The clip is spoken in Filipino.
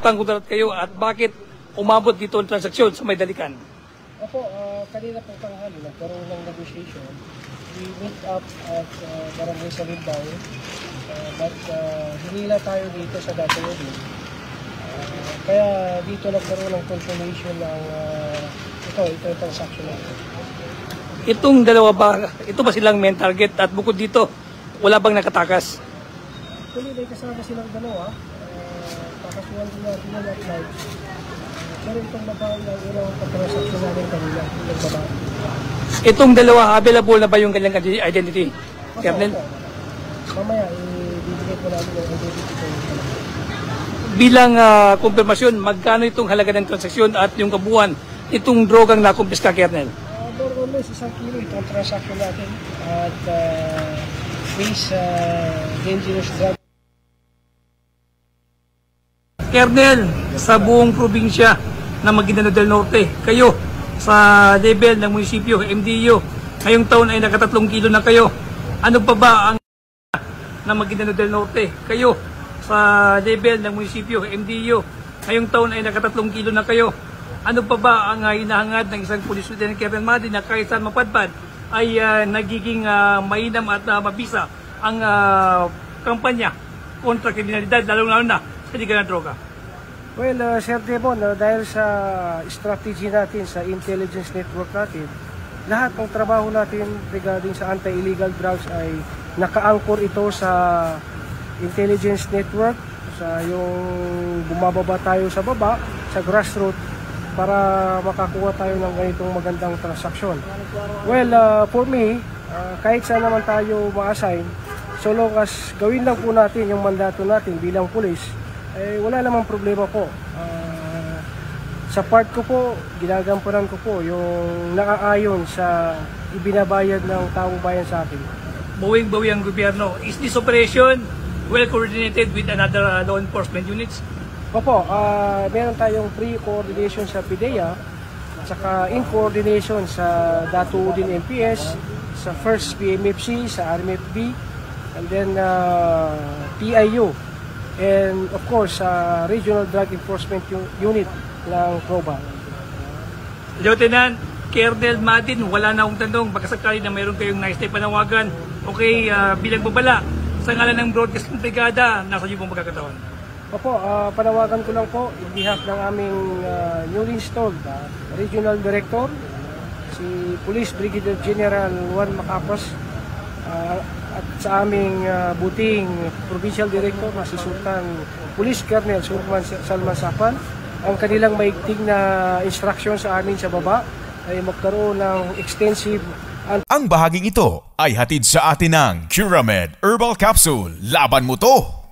nagkang kontrat kayo at bakit umabot dito ang transaksyon sa may Dalikan? Opo, kanina po tanghali, nagkaroon ng negotiation. We meet up at Barangay Salimbao, but hinila tayo dito sa Dato-Odin. Kaya dito nagkaroon ng confirmation ng ito yung transaction natin. Itong dalawa ba, ito ba silang main target at bukod dito, wala bang nakatakas? Actually, may kasama silang dalawa. Pakasuhan din natin yung at large. Pero itong babae na unang pagtransaction namin kanina, yung babae. Itong dalawa, available na ba yung kanyang identity, Colonel? Mamaya, ibibigay po namin yung identity ko. Bilang kumpirmasyon, magkano itong halaga ng transaksyon at yung kabuuan itong drogang nakumpiska, Colonel? More or less, 1 kilo itong transaction natin. At face dangerous drug. Colonel, sa buong probinsya ng Maguindanao del Norte, kayo sa level ng munisipyo, MDU, ngayong taon ay naka 3 kilo na kayo. Ano pa ba ang ng Maguindanao del Norte? Kayo sa level ng munisipyo, MDU, ngayong taon ay naka 3 kilo na kayo. Ano pa ba ang hinahangad ng isang Police Lieutenant Colonel Madin na kahit saan mapadpad ay nagiging mainam at mabisa ang kampanya kontra kriminalidad, lalo na sa liga ng droga? Well, Sir Devon, dahil sa strategy natin, sa intelligence network natin, lahat ng trabaho natin regarding sa anti-illegal drugs ay naka-anchor ito sa intelligence network, sa yung bumababa tayo sa baba, sa grassroots, para makakuha tayo ng ganitong magandang transaksyon. Well, for me, kahit saan naman tayo ma-assign, so long as gawin lang po natin yung mandato natin bilang pulis, eh, wala namang problema po. Sa part ko po, ginagampanan ko po yung naaayon sa ibinabayad ng taong bayan sa akin. Bawing-bawi ang gobyerno. Is this operation well coordinated with another law enforcement units? Opo, meron tayong pre-coordination sa PIDEA, at saka in coordination sa Dato-Odin MPS, sa 1st PMFC, sa RMFB, and then PIU. And of course, Regional Drug Enforcement Unit ng PROBA. Lieutenant Colonel Madin, wala na akong tanong. Baka sakali na mayroon kayong nice na panawagan. Okay, bilang babala, sa ngalan ng broadcasting brigada, nasa iyo pong magkakataon. Opo, panawagan ko lang po in behalf ng aming newly installed Regional Director, si Police Brigadier General Juan Macapos, at sa aming buting Provincial Director na si Sultan Police Colonel Salman Sapan. Ang kanilang maigting na instruction sa amin sa baba ay magkaroon ng extensive. Ang bahaging ito ay hatid sa atin ng Curamed Herbal Capsule. Laban mo to!